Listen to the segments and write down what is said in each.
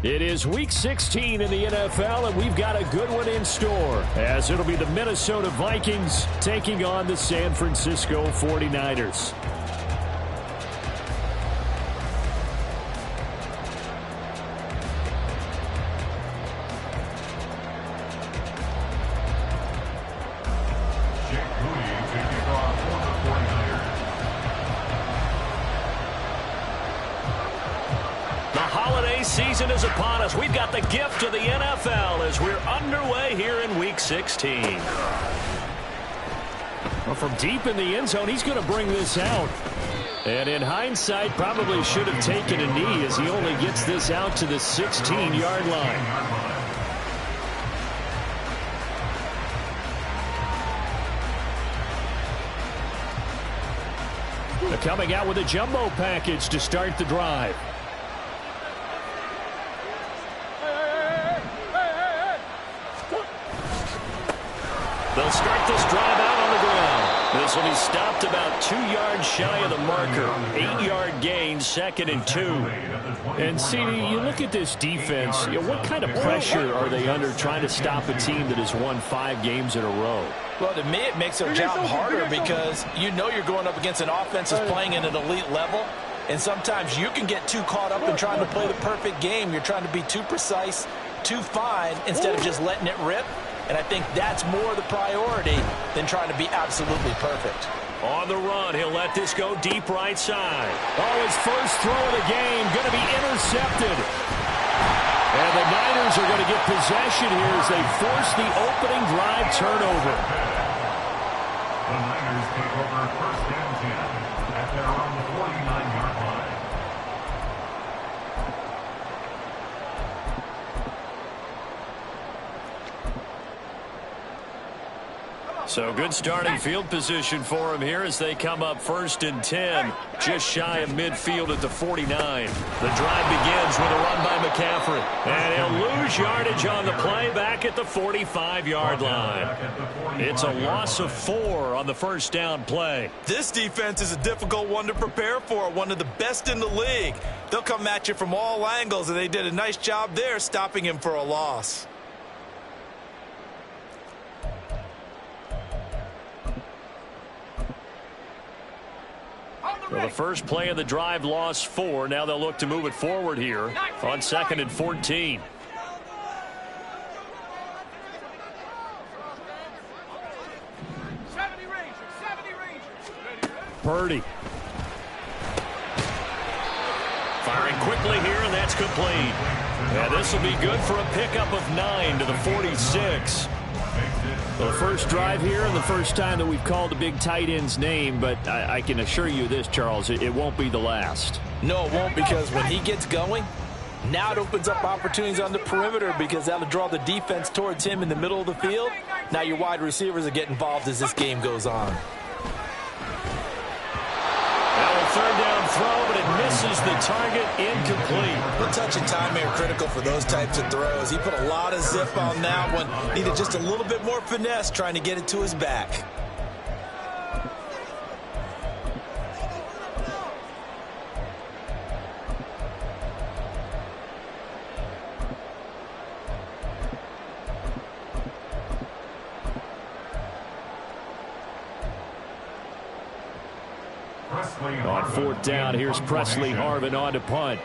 It is Week 16 in the NFL, and we've got a good one in store, as it'll be the Minnesota Vikings taking on the San Francisco 49ers. Season is upon us. We've got the gift of the NFL as we're underway here in Week 16. Well, from deep in the end zone, he's going to bring this out. And in hindsight, probably should have taken a knee as he only gets this out to the 16-yard line. They're coming out with a jumbo package to start the drive. They'll start this drive out on the ground. This will be stopped about 2 yards shy of the marker. 8-yard gain, 2nd and 2. And, CD, you look at this defense, what kind of pressure are they under trying to stop a team that has won 5 games in a row? Well, to me, it makes their job harder because you know you're going up against an offense that's playing at an elite level. And sometimes you can get too caught up in trying to play the perfect game. You're trying to be too precise, too fine, instead of just letting it rip. And I think that's more the priority than trying to be absolutely perfect. On the run, he'll let this go deep right side. Oh, his first throw of the game going to be intercepted. And the Niners are going to get possession here as they force the opening drive turnover. The Niners take over 1st and 10 at their own 49-yard line. So good starting field position for him here as they come up 1st and 10, just shy of midfield at the 49. The drive begins with a run by McCaffrey. And he'll lose yardage on the play back at the 45-yard line. It's a loss of 4 on the first down play. This defense is a difficult one to prepare for, one of the best in the league. They'll come at you from all angles, and they did a nice job there stopping him for a loss. Well, the first play of the drive lost 4. Now they'll look to move it forward here on 2nd and 14. Purdy. Firing quickly here, and that's complete. Yeah, this will be good for a pickup of 9 to the 46. Well, the first drive here and the first time that we've called the big tight end's name, but I can assure you this, Charles, it won't be the last. No, it won't, because when he gets going, now it opens up opportunities on the perimeter because that'll draw the defense towards him in the middle of the field. Now your wide receivers will get involved as this game goes on. Third down throw, but it misses the target, incomplete. The touch and timing are critical for those types of throws. He put a lot of zip on that one. Needed just a little bit more finesse trying to get it to his back. On 4th down, here's Presley Harvin on to punt.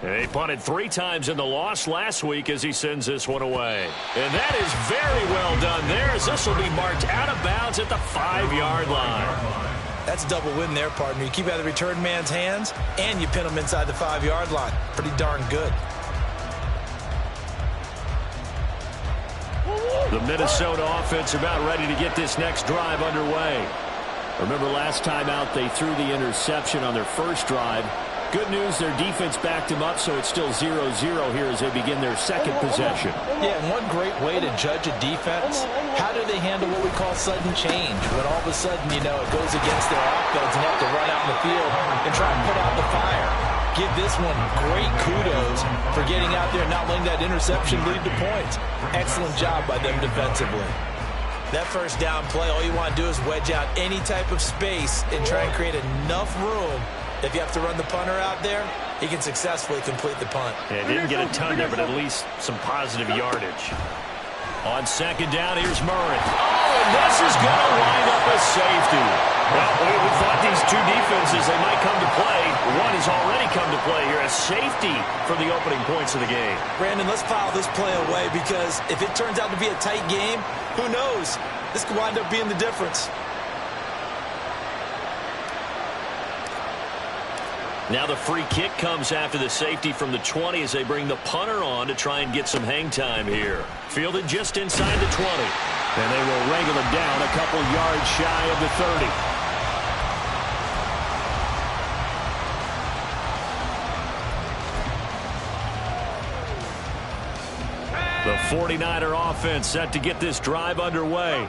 They punted 3 times in the loss last week as he sends this one away. And that is very well done there as this will be marked out of bounds at the 5-yard line. That's a double win there, partner. You keep out of the return man's hands, and you pin him inside the 5-yard line. Pretty darn good. The Minnesota offense about ready to get this next drive underway. Remember last time out they threw the interception on their first drive. Good news, their defense backed him up, so it's still 0-0 here as they begin their second possession. Yeah, and one great way to judge a defense, how do they handle what we call sudden change? When all of a sudden, you know, it goes against their offense and they have to run out in the field and try and put out the fire. give this one great kudos for getting out there and not letting that interception lead to points. Excellent job by them defensively. That first down play, all you want to do is wedge out any type of space and try and create enough room. If you have to run the punter out there, he can successfully complete the punt. Yeah, didn't get a ton there, but at least some positive yardage. On second down, here's Murray. Oh, and this is going to wind up a safety. Well, we thought these two defenses, they might come to play. One has already come to play here. A safety for the opening points of the game. Brandon, let's file this play away because if it turns out to be a tight game, who knows? This could wind up being the difference. Now the free kick comes after the safety from the 20 as they bring the punter on to try and get some hang time here. Fielded just inside the 20. And they will wrangle him down a couple yards shy of the 30. The 49er offense set to get this drive underway.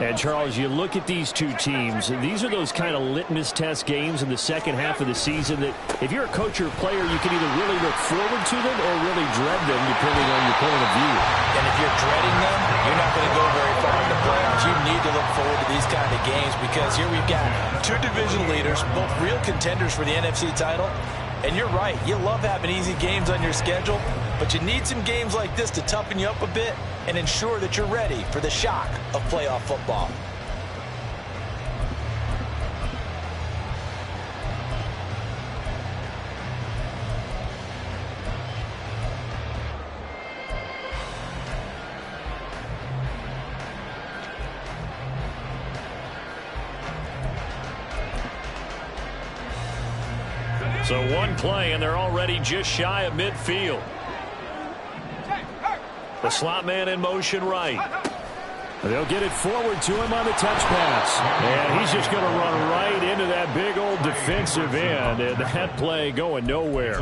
And, Charles, you look at these two teams, these are those kind of litmus test games in the second half of the season that if you're a coach or a player, you can either really look forward to them or really dread them, depending on your point of view. And if you're dreading them, you're not going to go very far in the playoffs. You need to look forward to these kind of games because here we've got two division leaders, both real contenders for the NFC title. And you're right, you love having easy games on your schedule, but you need some games like this to toughen you up a bit and ensure that you're ready for the shock of playoff football. So one play, and they're already just shy of midfield. The slot man in motion right. They'll get it forward to him on the touch pass. And he's just going to run right into that big old defensive end. And that play going nowhere.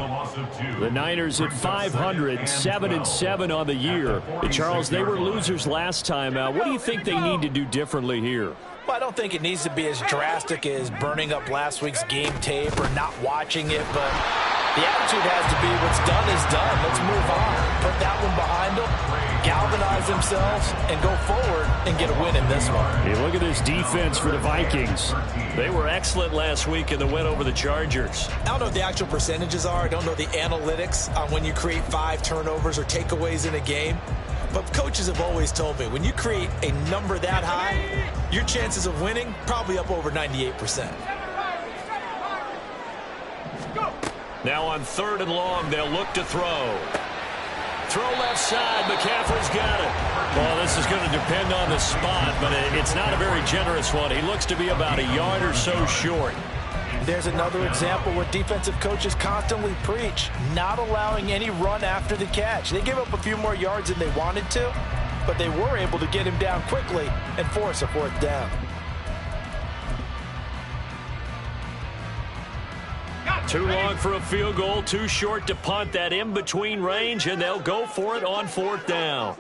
The Niners at 500, 7-7 on the year. And Charles, they were losers last time out. What do you think they need to do differently here? Well, I don't think it needs to be as drastic as burning up last week's game tape or not watching it, but the attitude has to be what's done is done. Let's move on. Put that one behind them, galvanize themselves, and go forward and get a win in this one. Hey, look at this defense for the Vikings. They were excellent last week in the win over the Chargers. I don't know what the actual percentages are. I don't know the analytics on when you create 5 turnovers or takeaways in a game. But coaches have always told me, when you create a number that high, your chances of winning probably up over 98%. Now on 3rd and long, they'll look to throw. Throw left side. McCaffrey's got it. Well, this is going to depend on the spot, but it's not a very generous one. He looks to be about a yard or so short. There's another example where defensive coaches constantly preach, not allowing any run after the catch. They gave up a few more yards than they wanted to, but they were able to get him down quickly and force a 4th down. Too long for a field goal, too short to punt. That in-between range, and they'll go for it on 4th down.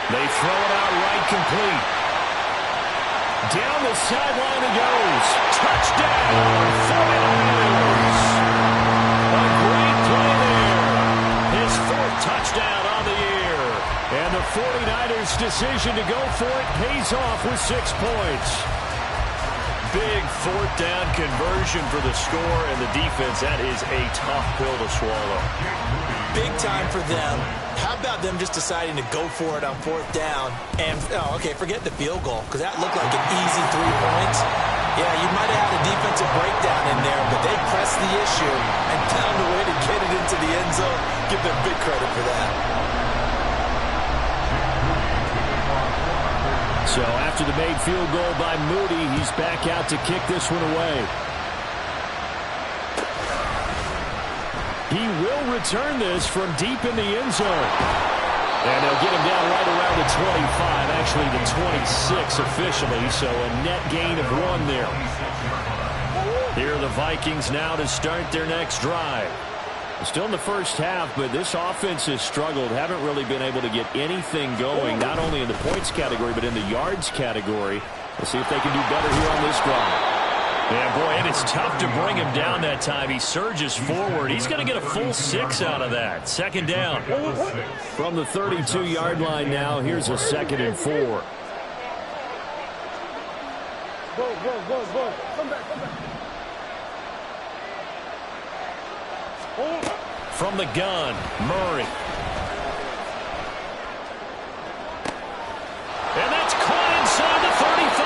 They throw it out right, complete. Down the sideline it goes. Touchdown, 49ers. A great play there. His 4th touchdown on the year. And the 49ers' decision to go for it pays off with 6 points. Big 4th down conversion for the score, and the defense, that is a tough pill to swallow. Big time for them. How about them just deciding to go for it on 4th down? And, forget the field goal, because that looked like an easy 3 points. Yeah, you might have had a defensive breakdown in there, but they pressed the issue and found a way to get it into the end zone. Give them big credit for that. So after the made field goal by Moody, he's back out to kick this one away. He will return this from deep in the end zone. And they'll get him down right around the 25, actually the 26 officially, so a net gain of 1 there. Here are the Vikings now to start their next drive. Still in the first half, but this offense has struggled. Haven't really been able to get anything going, not only in the points category, but in the yards category. We'll see if they can do better here on this drive. Yeah, boy, and it's tough to bring him down that time. He surges forward. He's going to get a full 6 out of that. Second down. From the 32-yard line now, here's a 2nd and 4. Go. Come back. From the gun, Murray. And that's caught inside the 35.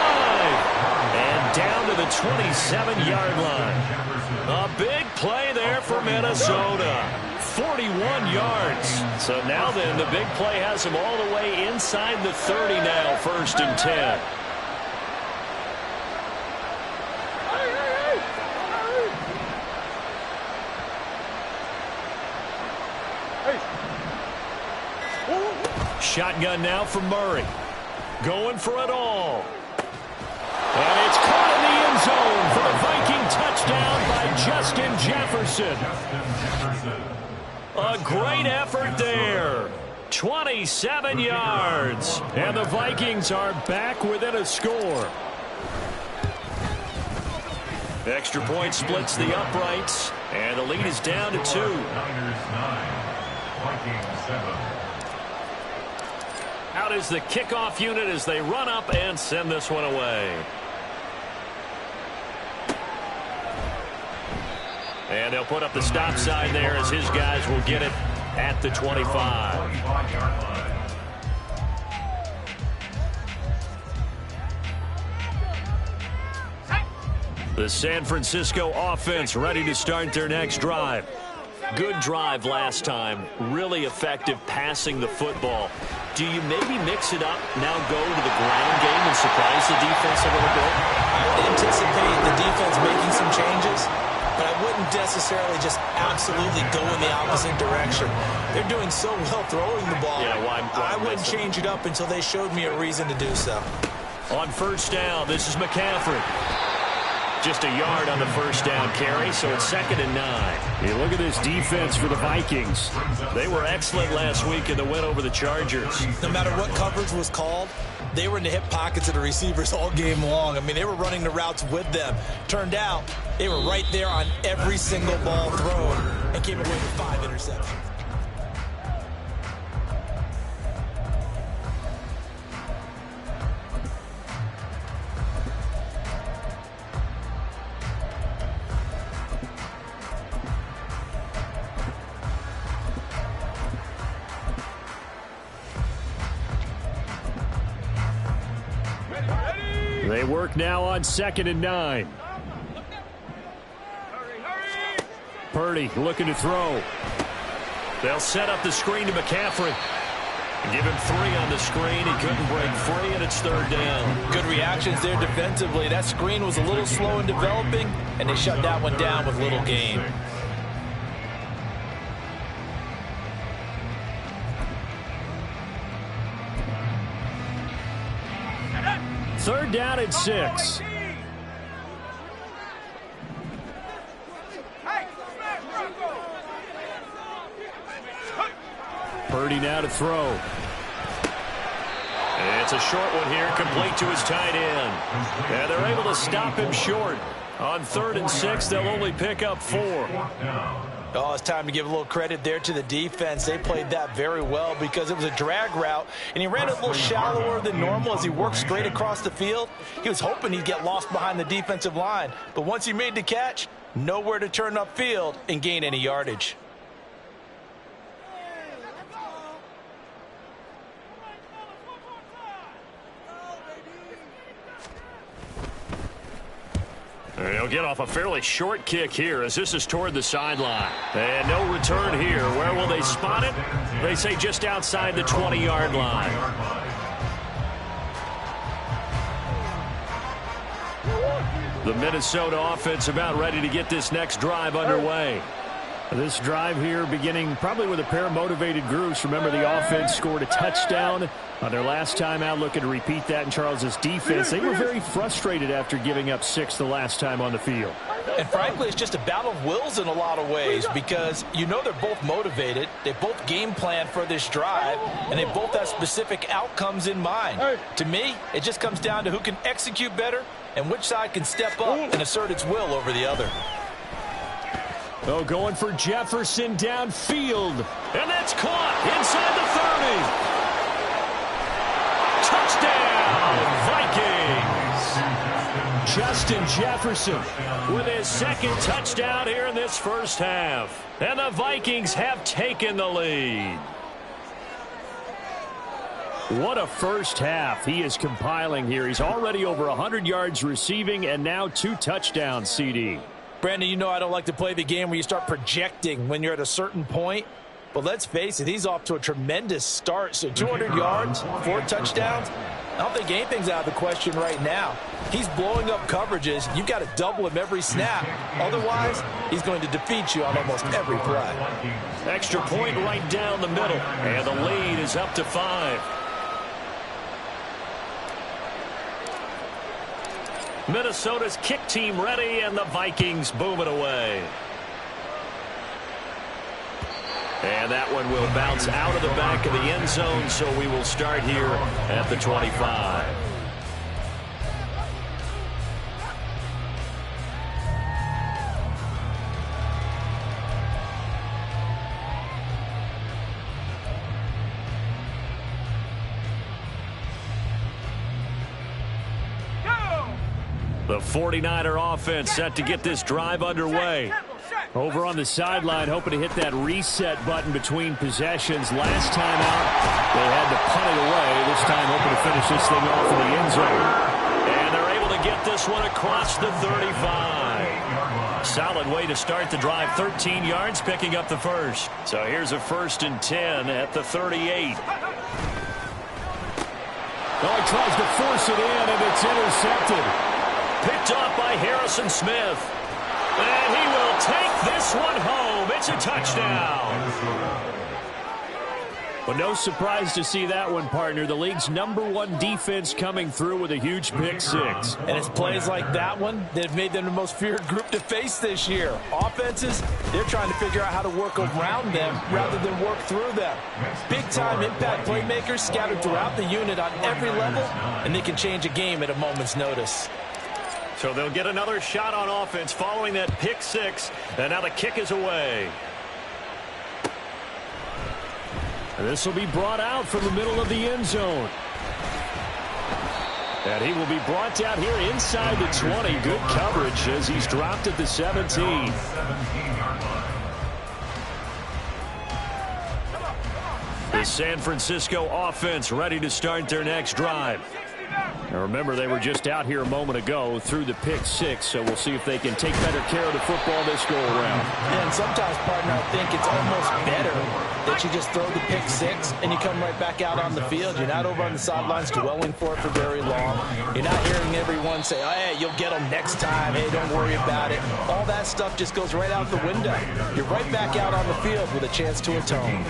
And down to the 27-yard line. A big play there for Minnesota. 41 yards. So now then, the big play has him all the way inside the 30 now, 1st and 10. Shotgun now for Murray. Going for it all. And it's caught in the end zone for the Viking touchdown by Justin Jefferson. A great effort there. 27 yards. And the Vikings are back within a score. Extra point splits the uprights. And the lead is down to 2. Niners 9, Vikings 7. Out is the kickoff unit as they run up and send this one away. And they'll put up the stop sign there as his guys will get it at the 25. The San Francisco offense ready to start their next drive. Good drive last time. Really effective passing the football. Do you maybe mix it up, now go to the ground game and surprise the defense a little bit? I would anticipate the defense making some changes, but I wouldn't necessarily just absolutely go in the opposite direction. They're doing so well throwing the ball. Yeah, I wouldn't change it up until they showed me a reason to do so. On 1st down, this is McCaffrey. Just a yard on the 1st down carry, so it's 2nd and 9. You look at this defense for the Vikings. They were excellent last week in the win over the Chargers. No matter what coverage was called, they were in the hip pockets of the receivers all game long. I mean, they were running the routes with them. Turned out, they were right there on every single ball thrown and came away with 5 interceptions. They work now on 2nd and 9. Purdy looking to throw. They'll set up the screen to McCaffrey. Give him 3 on the screen. He couldn't break free, and it's 3rd down. Good reactions there defensively. That screen was a little slow in developing, and they shut that one down with little gain. Third down and 6. Purdy now to throw. It's a short one here, complete to his tight end. And they're able to stop him short. On 3rd and 6, they'll only pick up 4. Oh, it's time to give a little credit there to the defense. They played that very well because it was a drag route, and he ran it a little shallower than normal as he worked straight across the field. He was hoping he'd get lost behind the defensive line, but once he made the catch, nowhere to turn upfield and gain any yardage. He'll get off a fairly short kick here as this is toward the sideline. And no return here. Where will they spot it? They say just outside the 20-yard line. The Minnesota offense about ready to get this next drive underway. This drive here beginning probably with a pair of motivated groups. Remember, the offense scored a touchdown on their last time out, looking to repeat that in Charles's defense. They were very frustrated after giving up 6 the last time on the field. And frankly, it's just a battle of wills in a lot of ways because you know they're both motivated. They both game plan for this drive, and they both have specific outcomes in mind. To me, it just comes down to who can execute better and which side can step up and assert its will over the other. Oh, going for Jefferson downfield. And that's caught inside the 30. Touchdown, Vikings. Justin Jefferson with his second touchdown here in this first half. And the Vikings have taken the lead. What a first half he is compiling here. He's already over 100 yards receiving and now 2 touchdowns, CD. Brandon, you know I don't like to play the game where you start projecting when you're at a certain point. But let's face it, he's off to a tremendous start. So 200 yards, 4 touchdowns. I don't think anything's out of the question right now. He's blowing up coverages. You've got to double him every snap. Otherwise, he's going to defeat you on almost every play. Extra point right down the middle. And the lead is up to 5. Minnesota's kick team ready, and the Vikings boom it away. And that one will bounce out of the back of the end zone, so we will start here at the 25. The 49er offense set to get this drive underway. Over on the sideline, hoping to hit that reset button between possessions. Last time out, they had to punt it away. This time, hoping to finish this thing off in the end zone. And they're able to get this one across the 35. Solid way to start the drive. 13 yards, picking up the first. So here's a 1st and 10 at the 38. Oh, he tries to force it in, and it's intercepted. Picked off by Harrison Smith. And he will take this one home. It's a touchdown. But no surprise to see that one, partner. The league's #1 defense coming through with a huge pick 6. And it's plays like that one that have made them the most feared group to face this year. Offenses, they're trying to figure out how to work around them rather than work through them. Big-time impact playmakers scattered throughout the unit on every level, and they can change a game at a moment's notice. So they'll get another shot on offense following that pick 6. And now the kick is away. And this will be brought out from the middle of the end zone. And he will be brought down here inside the 20. Good coverage as he's dropped at the 17. The San Francisco offense ready to start their next drive. Now remember, they were just out here a moment ago through the pick 6, so we'll see if they can take better care of the football this go around. And sometimes, partner, I think it's almost better that you just throw the pick 6 and you come right back out on the field. You're not over on the sidelines dwelling for it for very long. You're not hearing everyone say, oh, hey, you'll get them next time. Hey, don't worry about it. All that stuff just goes right out the window. You're right back out on the field with a chance to atone.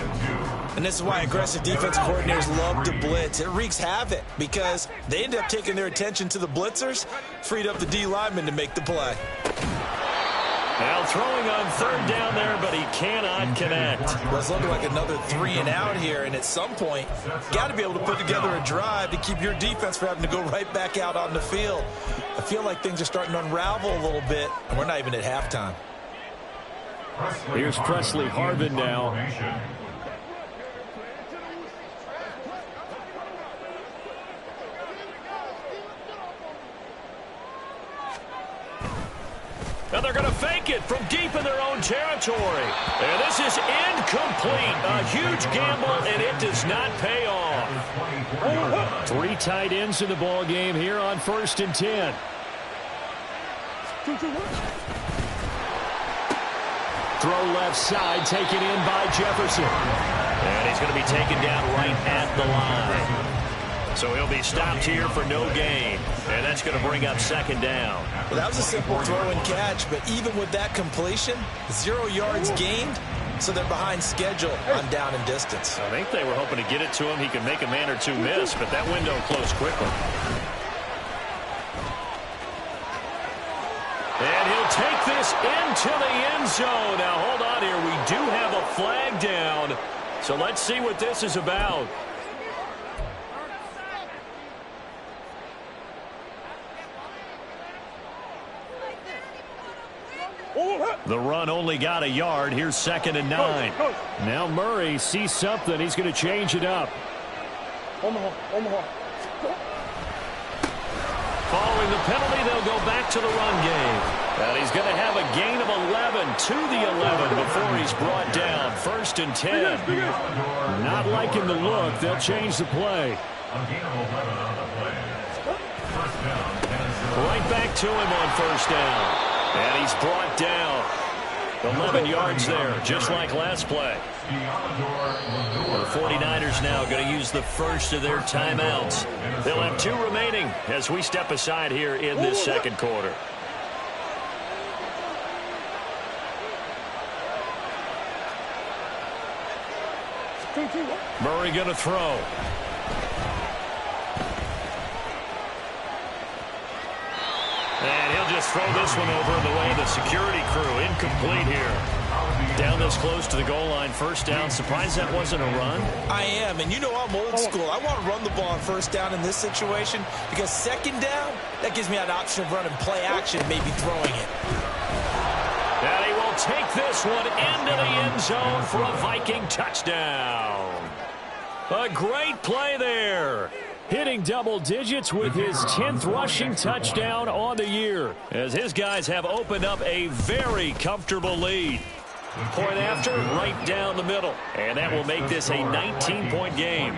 And this is why aggressive defense coordinators love to blitz. It wreaks havoc because they end up taking their attention to the blitzers, freed up the D lineman to make the play. Now throwing on 3rd down there, but he cannot connect. Well, it's looking like another 3 and out here, and at some point, got to be able to put together a drive to keep your defense from having to go right back out on the field. I feel like things are starting to unravel a little bit, and we're not even at halftime. Here's Presley Harvin now. Now they're going to fake it from deep in their own territory. And this is incomplete. A huge gamble, and it does not pay off. 3 tight ends in the ball game here on 1st and 10. Throw left side, taken in by Jefferson. And he's going to be taken down right at the line. So he'll be stopped here for no gain. And that's going to bring up second down. Well, that was a simple throw and catch, but even with that completion, 0 yards gained, so they're behind schedule on down and distance. I think they were hoping to get it to him. He could make a man or two miss, but that window closed quickly. And he'll take this into the end zone. Now, hold on here. We do have a flag down. So let's see what this is about. The run only got a yard. Here's 2nd and 9. Now Murray sees something. He's going to change it up. Following the penalty, they'll go back to the run game. And he's going to have a gain of 11 to the 11 before he's brought down. 1st and 10. Not liking the look. They'll change the play. Right back to him on 1st down. And he's brought down. 11 yards there, just like last play. The 49ers now going to use the first of their timeouts. They'll have 2 remaining as we step aside here in this second quarter. Murray going to throw. And he'll just throw this one over in the way of the security crew. Incomplete here. Down this close to the goal line. 1st down. Surprised that wasn't a run? I am, and you know I'm old school. I want to run the ball on 1st down in this situation because 2nd down, that gives me an option of running play action, maybe throwing it. And he will take this one into the end zone for a Viking touchdown. A great play there. Hitting double digits with his 10th rushing touchdown on the year, as his guys have opened up a very comfortable lead. Point after, right down the middle. And that will make this a 19-point game.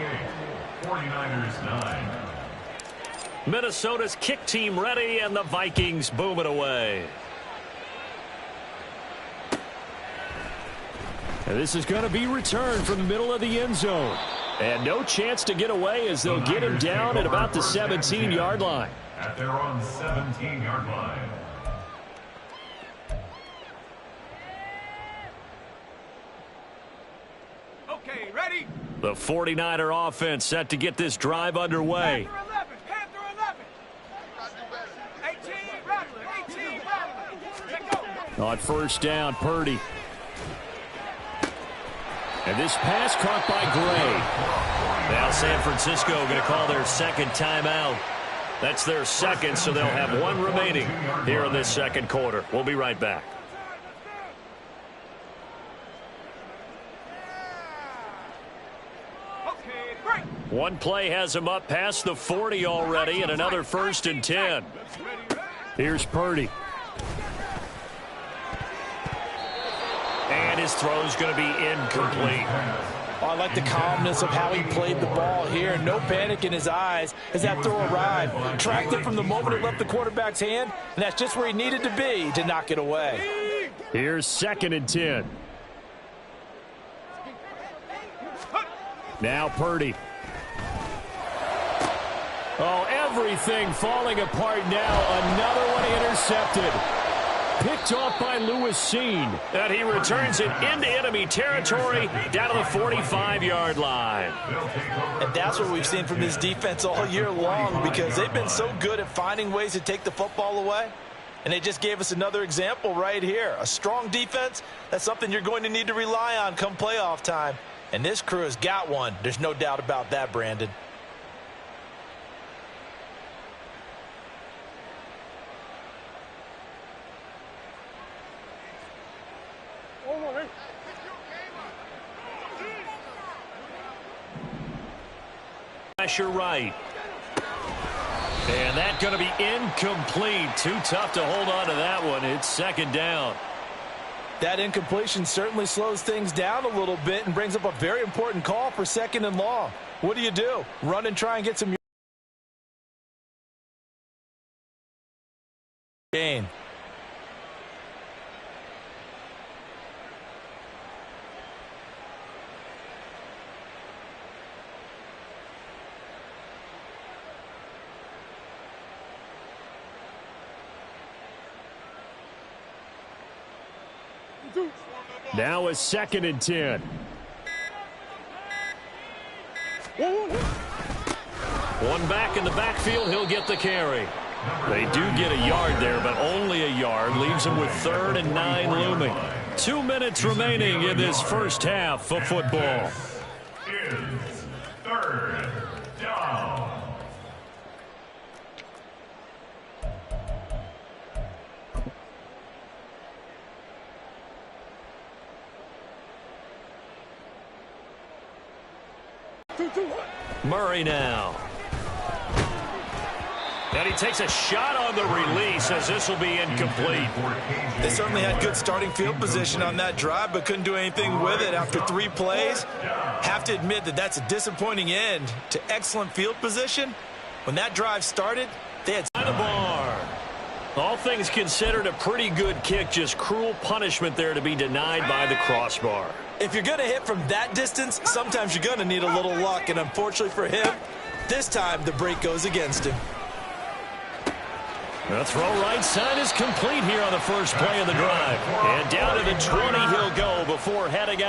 49ers 9. Minnesota's kick team ready, and the Vikings boom it away. And this is going to be returned from the middle of the end zone. And no chance to get away as they'll get him down at about the 17-yard line. At their own 17-yard line. Okay, ready? The 49er offense set to get this drive underway. Panther 11. 18, Rattler. 18, Rattler. Let go. On 1st down, Purdy. And this pass caught by Gray. Now San Francisco going to call their 2nd timeout. That's their 2nd, so they'll have 1 remaining here in this 2nd quarter. We'll be right back. Okay, break. One play has him up past the 40 already, and another 1st and 10. Here's Purdy. And his throw's going to be incomplete. Oh, I like the calmness of how he played the ball here. No panic in his eyes as that throw arrived. Tracked it from the moment it left the quarterback's hand, and that's just where he needed to be to knock it away. Here's 2nd and 10. Now Purdy. Oh, everything falling apart now. Another one intercepted. Picked off by Lewis Seen. And he returns it into enemy territory down to the 45-yard line. And that's what we've seen from this defense all year long because they've been so good at finding ways to take the football away. And they just gave us another example right here. A strong defense, that's something you're going to need to rely on come playoff time. And this crew has got one. There's no doubt about that, Brandon. Pressure right. And that's going to be incomplete. Too tough to hold on to that one. It's 2nd down. That incompletion certainly slows things down a little bit and brings up a very important call for 2nd and long. What do? Run and try and get some gain. Now a 2nd and 10. One back in the backfield, he'll get the carry. They do get a yard there, but only a yard. Leaves them with 3rd and 9 looming. 2 minutes remaining in this first half of football. Is 3rd down. Murray now. And he takes a shot on the release as this will be incomplete. They certainly had good starting field position on that drive, but couldn't do anything with it after 3 plays. Have to admit that that's a disappointing end to excellent field position. When that drive started, they had By the bar. All things considered, a pretty good kick. Just cruel punishment there to be denied by the crossbar. If you're going to hit from that distance, sometimes you're going to need a little luck. And unfortunately for him, this time the break goes against him. The throw right side is complete here on the first play of the drive. And down to the 20 he'll go before heading out.